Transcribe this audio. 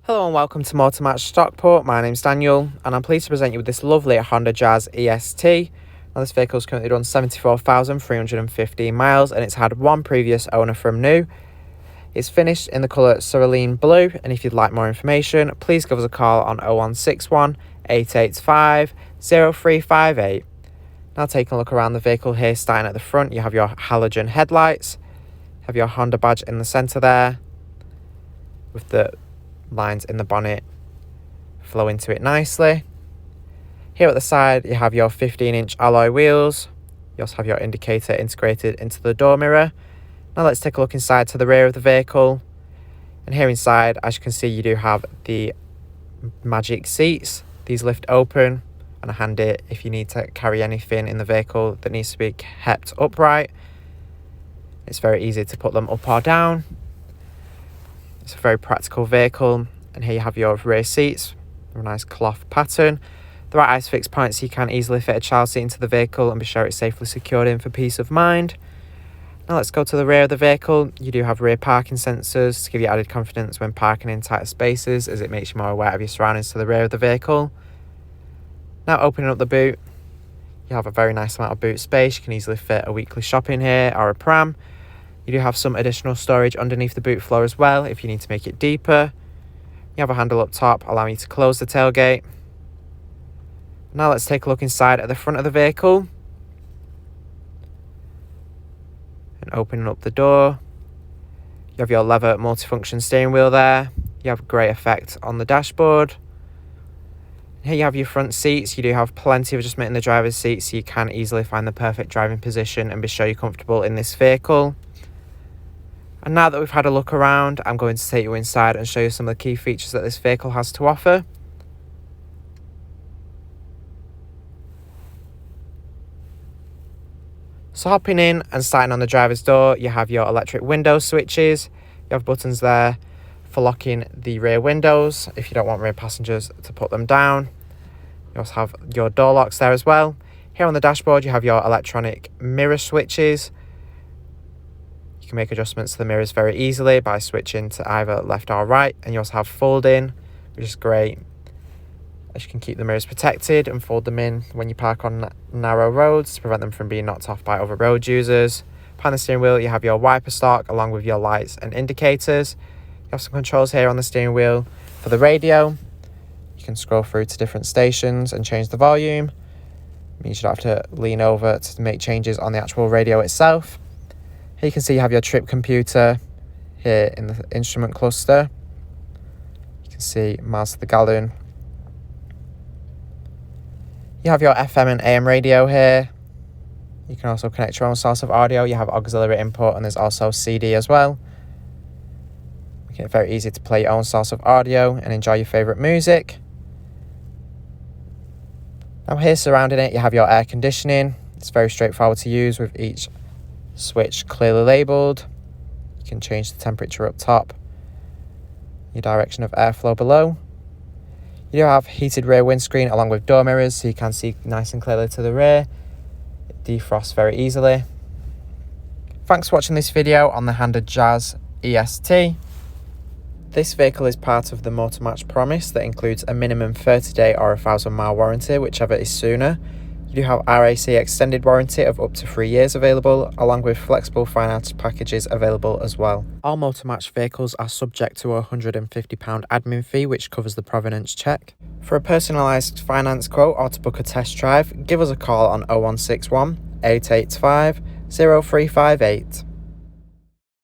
Hello and welcome to Motor Match Stockport. My name's Daniel and I'm pleased to present you with this lovely Honda Jazz EST. Now this vehicle is currently done 74,315 miles and it's had one previous owner from new. It's finished in the colour cerulean blue, and if you'd like more information please give us a call on 0161 885 0358. Now taking a look around the vehicle here, starting at the front, you have your halogen headlights, have your Honda badge in the centre there with the lines in the bonnet flow into it nicely. Here at the side you have your 15-inch alloy wheels. You also have your indicator integrated into the door mirror. Now let's take a look inside to the rear of the vehicle, and here inside, as you can see, you do have the magic seats. These lift open and are handy if you need to carry anything in the vehicle that needs to be kept upright. It's very easy to put them up or down. It's a very practical vehicle, and here you have your rear seats, a nice cloth pattern. There are ice-fix points so you can easily fit a child seat into the vehicle and be sure it's safely secured in for peace of mind. Now let's go to the rear of the vehicle. You do have rear parking sensors to give you added confidence when parking in tighter spaces, as it makes you more aware of your surroundings to the rear of the vehicle. Now opening up the boot, you have a very nice amount of boot space. You can easily fit a weekly shopping here or a pram. You do have some additional storage underneath the boot floor as well if you need to make it deeper. You have a handle up top allowing you to close the tailgate. Now let's take a look inside at the front of the vehicle. And opening up the door, you have your leather multifunction steering wheel there. You have great effect on the dashboard. Here you have your front seats. You do have plenty of adjustment in the driver's seat, so you can easily find the perfect driving position and be sure you're comfortable in this vehicle. And now that we've had a look around, I'm going to take you inside and show you some of the key features that this vehicle has to offer. So hopping in and starting on the driver's door, you have your electric window switches. You have buttons there for locking the rear windows if you don't want rear passengers to put them down. You also have your door locks there as well. Here on the dashboard you have your electronic mirror switches. You can make adjustments to the mirrors very easily by switching to either left or right, and you also have fold-in, which is great, as you can keep the mirrors protected and fold them in when you park on narrow roads to prevent them from being knocked off by other road users. Behind the steering wheel you have your wiper stalk along with your lights and indicators. You have some controls here on the steering wheel for the radio. You can scroll through to different stations and change the volume. It means you don't have to lean over to make changes on the actual radio itself. Here you can see you have your trip computer here in the instrument cluster. You can see miles to the gallon. You have your FM and AM radio here. You can also connect your own source of audio. You have auxiliary input and there's also CD as well. Making it very easy to play your own source of audio and enjoy your favourite music. Now here surrounding it you have your air conditioning. It's very straightforward to use with each switch clearly labelled. You can change the temperature up top, your direction of airflow below. You do have heated rear windscreen along with door mirrors so you can see nice and clearly to the rear. It defrosts very easily. Thanks for watching this video on the Honda Jazz EST. This vehicle is part of the Motor Match promise that includes a minimum 30-day or 1,000-mile warranty, whichever is sooner. You do have RAC extended warranty of up to 3 years available, along with flexible finance packages available as well. All Motor Match vehicles are subject to a £150 admin fee, which covers the provenance check. For a personalised finance quote or to book a test drive, give us a call on 0161 885 0358.